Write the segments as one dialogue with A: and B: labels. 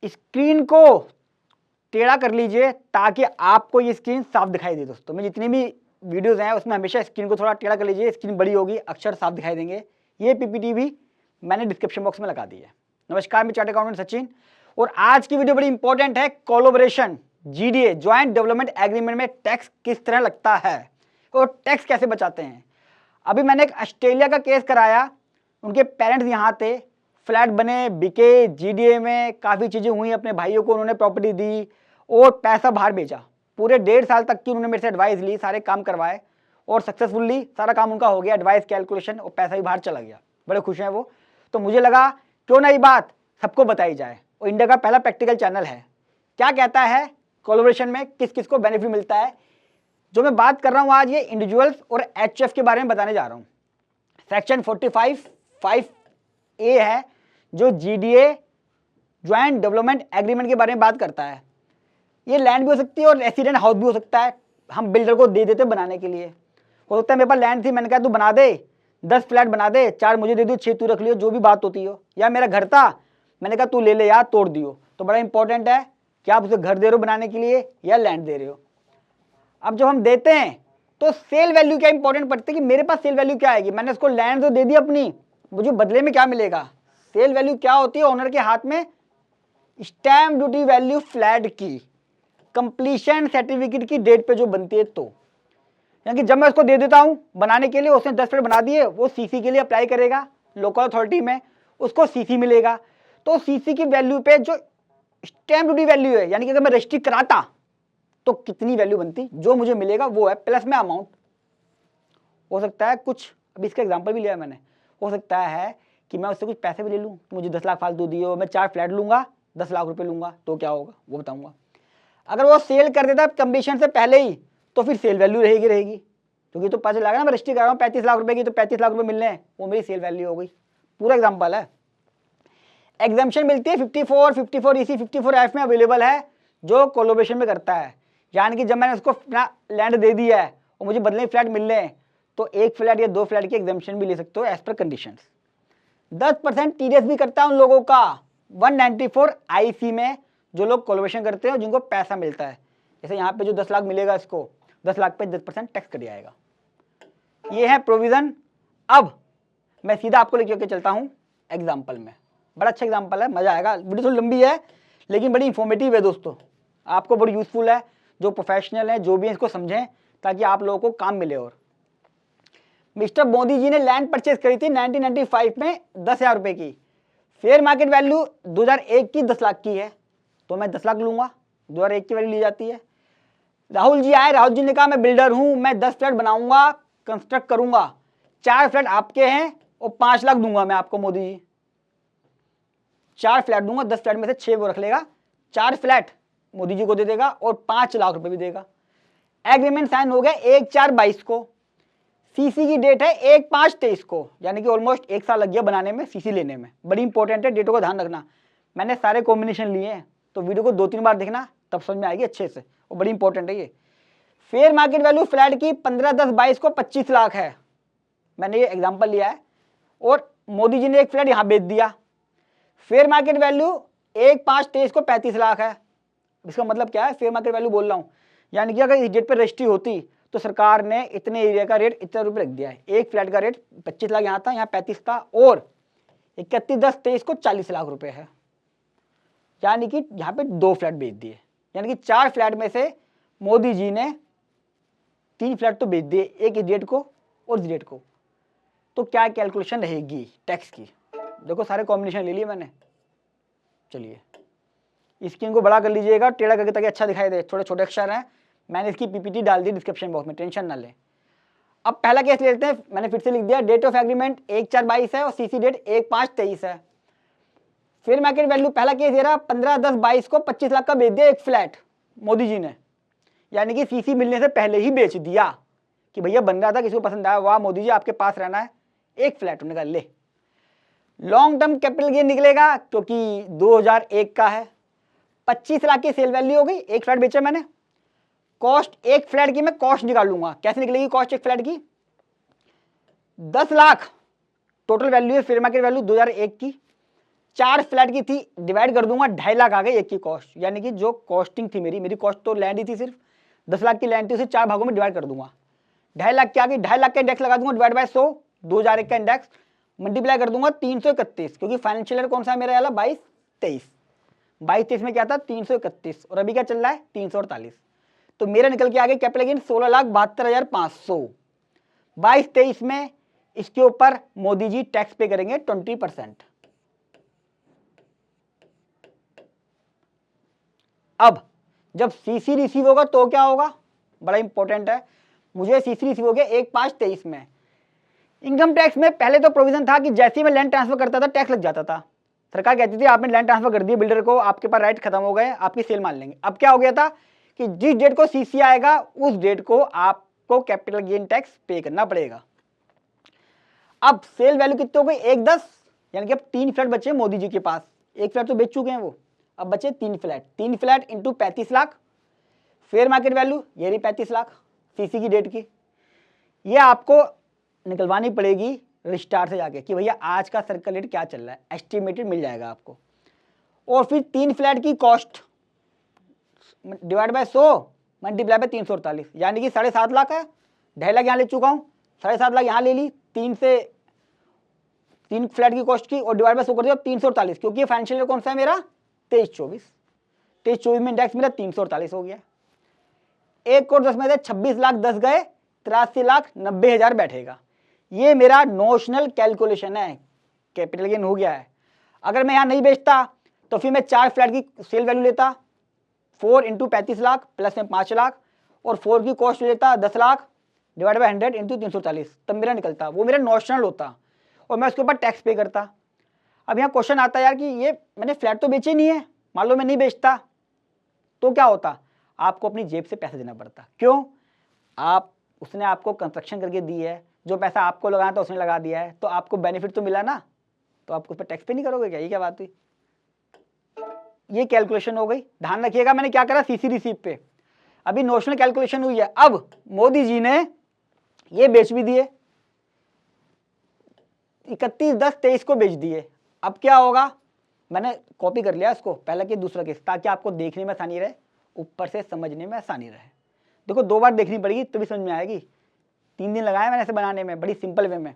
A: Screen को टेढ़ा कर लीजिए ताकि आपको ये स्क्रीन साफ दिखाई दे। दोस्तों मैं जितनी भी वीडियोस हैं उसमें हमेशा स्क्रीन को थोड़ा टेढ़ा कर लीजिए, स्क्रीन बड़ी होगी, अक्षर साफ दिखाई देंगे। ये पीपीटी भी मैंने डिस्क्रिप्शन बॉक्स में लगा दी है। नमस्कार, मैं चार्टर्ड अकाउंटेंट सचिन और आज की वीडियो बड़ी इंपॉर्टेंट है। Collaboration GDA joint development agreement में टैक्स किस तरह लगता है और टैक्स कैसे बचाते हैं। अभी मैंने एक ऑस्ट्रेलिया का केस कराया, उनके पेरेंट्स यहाँ थे, फ्लैट बने, बिके, जीडीए में काफ़ी चीज़ें हुई, अपने भाइयों को उन्होंने प्रॉपर्टी दी और पैसा बाहर भेजा। पूरे 1.5 साल तक की उन्होंने मेरे से एडवाइस ली, सारे काम करवाए और सक्सेसफुली सारा काम उनका हो गया, एडवाइस, कैलकुलेशन, और पैसा भी बाहर चला गया। बड़े खुश हैं वो। तो मुझे लगा क्यों ना ये बात सबको बताई जाए। और इंडिया का पहला प्रैक्टिकल चैनल है। क्या कहता है कोलैबोरेशन में किस किस को बेनिफिट मिलता है। जो मैं बात कर रहा हूँ आज ये इंडिविजुअल्स और एचएफ के बारे में बताने जा रहा हूँ। सेक्शन 45(5)(a) है जो जीडीए ज्वाइंट डेवलपमेंट एग्रीमेंट के बारे में बात करता है। ये लैंड भी हो सकती है और रेसिडेंट हाउस भी हो सकता है। हम बिल्डर को दे देते बनाने के लिए। हो सकता है मेरे पास लैंड थी, मैंने कहा तू बना दे, 10 फ्लैट बना दे, 4 मुझे दे दियो, 6 तू रख लियो, जो भी बात होती हो। या मेरा घर था, मैंने कहा तू ले ले यार, तोड़ दियो। तो बड़ा इंपॉर्टेंट है कि आप उसे घर दे रहे हो बनाने के लिए या लैंड दे रहे हो। अब जब हम देते हैं तो सेल वैल्यू क्या इंपॉर्टेंट पड़ती है कि मेरे पास सेल वैल्यू क्या आएगी। मैंने उसको लैंड तो दे दी अपनी, मुझे बदले में क्या मिलेगा। सेल वैल्यू क्या होती है, ओनर के हाथ में स्टैम्प ड्यूटी वैल्यू फ्लैट की कंप्लीशन सर्टिफिकेट की डेट पे जो बनती है। तो यानी कि जब मैं उसको दे देता हूं बनाने के लिए, उसने 10 फ्लैट बना दिए, वो सीसी के लिए अप्लाई करेगा लोकल अथॉरिटी में, उसको सीसी मिलेगा। तो सीसी की वैल्यू पे जो स्टैम्प ड्यूटी वैल्यू है, यानी कि अगर मैं रजिस्ट्री कराता तो कितनी वैल्यू बनती, जो मुझे मिलेगा वो है प्लस में अमाउंट। हो सकता है कुछ, अभी इसका एग्जांपल भी लिया मैंने, हो सकता है कि मैं उससे कुछ पैसे भी ले लूँ, तो मुझे 10 लाख फालतू दियो, मैं 4 फ्लैट लूंगा, 10 लाख रुपए लूंगा, तो क्या होगा वो बताऊंगा। अगर वो सेल कर देता कंप्लीशन से पहले ही तो फिर सेल वैल्यू रहेगी क्योंकि तो पता चला ना मैं रजिस्ट्री कर रहा हूँ 35 लाख रुपए की, तो 35 लाख रुपए मिलने हैं, वो मेरी सेल वैल्यू हो गई। पूरा एग्जाम्पल है। एग्जाम्पशन मिलती है 54, 54(EC), 54(F) में अवेलेबल है जो कोलैबोरेशन में करता है। यानी कि जब मैंने उसको अपना लैंड दे दिया है और मुझे बदले में फ्लैट मिल रहे हैं तो 1 फ्लैट या 2 फ्लैट की एग्जाम्पशन भी ले सकते हो एज पर कंडीशंस। 10% टीडीएस भी करता है उन लोगों का 194 IC में, जो लोग कोलैबोरेशन करते हैं और जिनको पैसा मिलता है। जैसे यहाँ पे जो 10 लाख मिलेगा, इसको 10 लाख पे 10% टैक्स कट जाएगा। ये है प्रोविजन। अब मैं सीधा आपको लेके चलता हूँ एग्जाम्पल में। बड़ा अच्छा एग्जाम्पल है, मजा आएगा। वीडियो थोड़ी लंबी है लेकिन बड़ी इंफॉर्मेटिव है दोस्तों, आपको बड़ी यूजफुल है। जो प्रोफेशनल है, जो भी है, इसको समझें ताकि आप लोगों को काम मिले। और मिस्टर मोदी जी ने लैंड परचेज करी थी 1995 में 10,000 रुपए की। फेयर मार्केट वैल्यू 2001 की 10 लाख की है, तो मैं 10 लाख लूंगा, 2001 की वैल्यू ली जाती है। राहुल जी आए, राहुल जी ने कहा मैं बिल्डर हूं, मैं 10 फ्लैट बनाऊंगा, कंस्ट्रक्ट करूंगा, 4 फ्लैट आपके हैं और 5 लाख दूंगा मैं आपको मोदी जी। 4 फ्लैट दूंगा, 10 फ्लैट में से 6 वो रख लेगा, 4 फ्लैट मोदी जी को दे देगा और 5 लाख रुपए भी देगा। एग्रीमेंट साइन हो गया 1/4/22 को। सीसी की डेट है 1/5/23 को, यानी कि ऑलमोस्ट 1 साल लग गया बनाने में, सीसी लेने में। बड़ी इंपॉर्टेंट है, डेटों का ध्यान रखना। मैंने सारे कॉम्बिनेशन लिए हैं, तो वीडियो को 2-3 बार देखना, तब समझ में आएगी अच्छे से, और बड़ी इंपॉर्टेंट है ये। फेयर मार्केट वैल्यू फ्लैट की 15/10/22 को 25 लाख है, मैंने ये एग्जाम्पल लिया है। और मोदी जी ने एक फ्लैट यहाँ बेच दिया। फेयर मार्केट वैल्यू 1/5/23 को 35 लाख है। इसका मतलब क्या है, फेयर मार्केट वैल्यू बोल रहा हूँ, यानी कि अगर इस डेट पर रजिस्ट्री होती तो सरकार ने इतने एरिया का रेट इतने रुपए रख दिया है। एक फ्लैट का रेट 25 लाख यहाँ था, यहाँ 35 था, और 31/10/23 को 40 लाख रुपए है। यानी कि यहाँ पे 2 फ्लैट बेच दिए, यानी कि 4 फ्लैट में से मोदी जी ने 3 फ्लैट तो बेच दिए, एक इस डेट को और इस डेट को। तो क्या कैलकुलेशन रहेगी टैक्स की। देखो सारे कॉम्बिनेशन ले लिए मैंने। चलिए स्क्रीन को बड़ा कर लीजिएगा, टेढ़ा करके ताकि अच्छा दिखाई दे, थोड़े छोटे अक्षर हैं। मैंने इसकी पीपीटी डाल दी डिस्क्रिप्शन बॉक्स में, टेंशन ना लें। अब पहला केस लेते हैं, मैंने फिर से लिख दिया, डेट ऑफ एग्रीमेंट 1/4/22 है और सीसी डेट 1/5/23 है। फिर मार्केट वैल्यू पहला केस ये रहा 15/10/22 को 25 लाख का बेच दिया एक फ्लैट मोदी जी ने, यानी कि सीसी मिलने से पहले ही बेच दिया कि भैया बन रहा था, किसी को पसंद आया, वाह मोदी जी आपके पास रहना है, एक फ्लैट उन्होंने कहा ले। लॉन्ग टर्म कैपिटल गेन निकलेगा क्योंकि 2001 का है। 25 लाख की सेल वैल्यू हो गई, एक फ्लैट बेचा मैंने। कॉस्ट एक फ्लैट की मैं कॉस्ट निकाल लूंगा, कैसे निकलेगी कॉस्ट एक फ्लैट की, 10 लाख टोटल वैल्यू है फेयर मार्केट वैल्यू 2001 की। 4 फ्लैट की थी, डिवाइड कर दूंगा 2.5 लाख आ गई एक की कॉस्ट, यानी कि जो कॉस्टिंग थी मेरी कॉस्ट तो लैंड ही थी, सिर्फ 10 लाख की लैंड थी, उसे 4 भागों में डिवाइड कर दूंगा। 2.5 लाख की आ गई, 2.5 लाख का इंडेक्स लगा दूंगा डिवाइड बाय 100, 2001 का इंडेक्स मल्टीप्लाई कर दूंगा 331, क्योंकि फाइनेंशियल ईयर कौन सा है मेरा वाला 22-23 में क्या था 331, और अभी क्या चल रहा है 348। तो मेरा निकल के आ गया कैपिटल गेन 16,72,500। 22-23 में इसके ऊपर मोदी जी टैक्स पे करेंगे 20%। अब जब सीसी रिसीव होगा तो क्या होगा, बड़ा इंपॉर्टेंट है, मुझे सीसी रिसीव हो गया 1/5/23 में। इनकम टैक्स में पहले तो प्रोविजन था कि जैसे ही मैं लैंड ट्रांसफर करता था टैक्स लग जाता था, सरकार कहती थी आपने लैंड ट्रांसफर कर दिया बिल्डर को, आपके पास राइट खत्म हो गए, आपकी सेल मान लेंगे। अब क्या हो गया था कि जिस डेट को सीसी आएगा उस डेट को आपको कैपिटल गेन टैक्स पे करना पड़ेगा। अब सेल वैल्यू कितनी हो गई 1/10, यानी कि अब 3 फ्लैट बचे मोदी जी के पास, एक फ्लैट तो बेच चुके हैं वो, अब बचे 3 flat, 3 flat into 35 lakh, fair market value ये रही 35 लाख सीसी की डेट की, ये आपको निकलवानी पड़ेगी रजिस्ट्रार से जाके कि भैया आज का सर्कल रेट क्या चल रहा है, एस्टिमेटेड मिल जाएगा आपको। और फिर 3 फ्लैट की cost divide by 100 multiply by 348, यानी कि 7.5 लाख है, 2.5 लाख यहाँ ले चुका हूँ, 7.5 लाख यहाँ ले ली, 3 फ्लैट की कॉस्ट की, और डिवाइड बाय 100 कर दिया 348, क्योंकि फाइनेंशियल ईयर कौन सा है मेरा 23-24 में इंडेक्स मेरा 348 हो गया। 1 करोड़ 10 में से 26 लाख 10 गए, 83,90,000 बैठेगा। ये मेरा नोशनल कैलकुलेशन है, कैपिटल गेन हो गया है। अगर मैं यहाँ नहीं बेचता तो फिर मैं 4 फ्लैट की सेल वैल्यू लेता, 4 इंटू 35 लाख प्लस में 5 लाख, और 4 की कॉस्ट लेता 10 लाख डिवाइड बाय 100 इंटू 340, तब मेरा निकलता, वो मेरा नोशनल होता और मैं उसके ऊपर टैक्स पे करता। अब यहाँ क्वेश्चन आता है यार कि ये मैंने फ्लैट तो बेचे नहीं है, मान लो मैं नहीं बेचता तो क्या होता, आपको अपनी जेब से पैसा देना पड़ता। क्यों, उसने आपको कंस्ट्रक्शन करके दी है, जो पैसा आपको लगाना था उसने लगा दिया है, तो आपको बेनिफिट तो मिला ना, तो आप उस पर टैक्स पे नहीं करोगे क्या, ये क्या बात हुई। ये कैलकुलेशन हो गई, ध्यान रखिएगा मैंने क्या करा सीसी रिसीप पे, अभी नोशनल कैलकुलेशन हुई है। अब मोदी जी ने ये बेच भी दिए, 31/10/23 को बेच दिए। अब क्या होगा, मैंने कॉपी कर लिया इसको पहला केस दूसरा केस, ताकि आपको देखने में आसानी रहे, ऊपर से समझने में आसानी रहे। देखो 2 बार देखनी पड़ेगी तो भी समझ में आएगी, 3 दिन लगाए मैंने ऐसे बनाने में, बड़ी सिंपल वे में।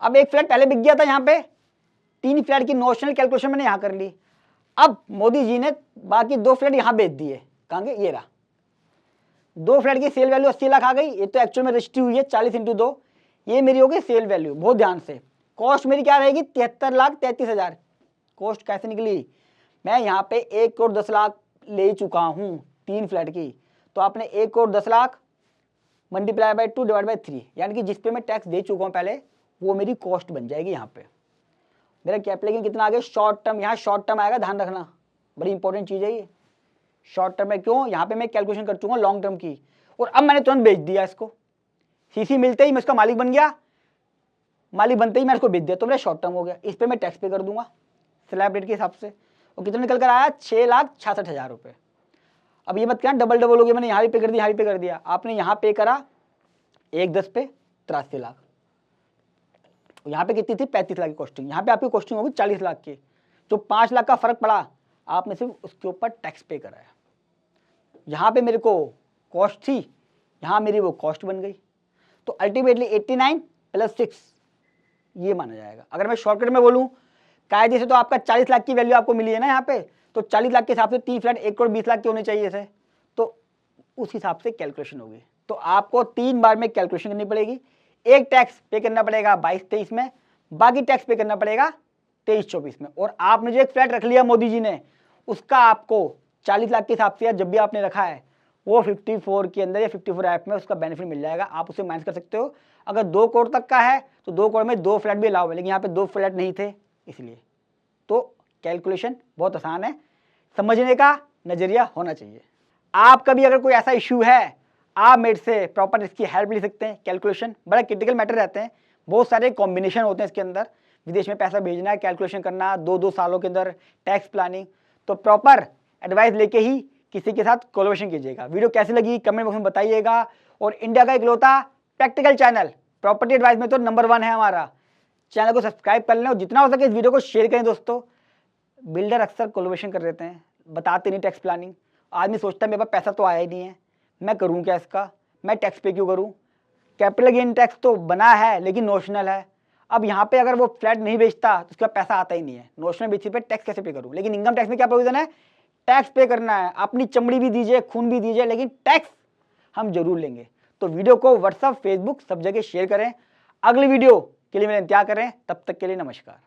A: अब एक फ्लैट पहले बिक गया था, यहाँ पे 3 फ्लैट की नोशनल कैलकुलेशन मैंने यहाँ कर ली। अब मोदी जी ने बाकी 2 फ्लैट यहाँ बेच दिए, कहेंगे ये रहा 2 फ्लैट की सेल वैल्यू 80 लाख आ गई, ये तो एक्चुअल में रजिस्ट्री हुई है 40 इंटू 2, ये मेरी हो गई सेल वैल्यू। बहुत ध्यान से, कॉस्ट मेरी क्या रहेगी 73,33,000। कॉस्ट कैसे निकली, मैं यहाँ पे 1 करोड़ 10 लाख ले चुका हूँ 3 फ्लैट की, तो आपने 1 crore 10 lakh multiply by 2 divide by 3, यानी कि जिस पे मैं टैक्स दे चुका हूँ पहले, वो मेरी कॉस्ट बन जाएगी। यहाँ पे मेरा कैपिटल गेन कितना आ गया, शॉर्ट टर्म, यहाँ शॉर्ट टर्म आएगा, ध्यान रखना, बड़ी इंपॉर्टेंट चीज़ है ये। शॉर्ट टर्म है क्यों, यहाँ पे मैं कैलकुलेशन कर चुका हूँ लॉन्ग टर्म की, और अब मैंने तुरंत बेच दिया इसको, सीसी मिलते ही मैं इसका मालिक बन गया, मालिक बनते ही मैं इसको बेच दिया, तो मेरा शॉर्ट टर्म हो गया। इस पर मैं टैक्स पे कर दूंगा स्लैब रेट के हिसाब से, और कितना निकल कर आया 6,66,000 रुपये। अब ये मत कहना डबल हो गया, मैंने यहाँ भी पे कर दिया, यहाँ भी पे कर दिया, आपने यहाँ पे करा 1/10 पे 83 लाख, यहाँ पे कितनी थी 35 लाख की कॉस्टिंग, यहाँ पे आपकी कॉस्टिंग होगी 40 लाख की, जो 5 लाख का फर्क पड़ा आपने सिर्फ उसके ऊपर टैक्स पे कराया। यहाँ पे मेरे को कॉस्ट थी, यहाँ मेरी वो कॉस्ट बन गई, तो अल्टीमेटली 89 + 6 ये माना जाएगा। अगर मैं शॉर्टकट में बोलूँ कायदे से तो आपका 40 लाख की वैल्यू आपको मिली है ना यहाँ पे, तो 40 लाख के हिसाब से 3 फ्लैट 1 करोड़ 20 लाख के होने चाहिए थे, तो उस हिसाब से कैलकुलेशन होगी। तो आपको 3 बार में कैलकुलेशन करनी पड़ेगी, एक टैक्स पे करना पड़ेगा 22-23 में, बाकी टैक्स पे करना पड़ेगा 23-24 में। और आपने जो एक फ्लैट रख लिया मोदी जी ने, उसका आपको 40 लाख के हिसाब से जब भी आपने रखा है वो 54 के अंदर या 54 ऐप में उसका बेनिफिट मिल जाएगा, आप उसे माइनस कर सकते हो। अगर 2 करोड़ तक का है तो 2 करोड़ में 2 फ्लैट भी अलाउ है, लेकिन यहाँ पे 2 फ्लैट नहीं थे इसलिए। तो कैलकुलेशन बहुत आसान है, समझने का नजरिया होना चाहिए। आपका भी अगर कोई ऐसा इश्यू है, आप मेरे से प्रॉपर इसकी हेल्प ले सकते हैं। कैलकुलेशन बड़ा क्रिटिकल मैटर रहते हैं, बहुत सारे कॉम्बिनेशन होते हैं इसके अंदर, विदेश में पैसा भेजना है, कैलकुलेशन करना, 2-2 सालों के अंदर टैक्स प्लानिंग, तो प्रॉपर एडवाइस लेके ही किसी के साथ कोलैबोरेशन कीजिएगा। वीडियो कैसी लगी कमेंट बॉक्स में बताइएगा। और इंडिया का इकलौता प्रैक्टिकल चैनल प्रॉपर्टी एडवाइस में तो नंबर 1 है हमारा, चैनल को सब्सक्राइब कर लें और जितना हो सके इस वीडियो को शेयर करें दोस्तों, बिल्डर अक्सर कोलैबोरेशन कर देते हैं, बताते नहीं टैक्स प्लानिंग। आदमी सोचता है मेरे पास पैसा तो आया ही नहीं है, मैं करूँ क्या इसका, मैं टैक्स पे क्यों करूँ। कैपिटल गेन टैक्स तो बना है लेकिन नोशनल है। अब यहाँ पे अगर वो फ्लैट नहीं बेचता तो उसका पैसा आता ही नहीं है, नोशनल बेसिस पे टैक्स कैसे पे करूँ। लेकिन इनकम टैक्स में क्या प्रोविजन है, टैक्स पे करना है, अपनी चमड़ी भी दीजिए, खून भी दीजिए, लेकिन टैक्स हम जरूर लेंगे। तो वीडियो को व्हाट्सअप, फेसबुक सब जगह शेयर करें। अगली वीडियो के लिए मेरा इंतजार करें, तब तक के लिए नमस्कार।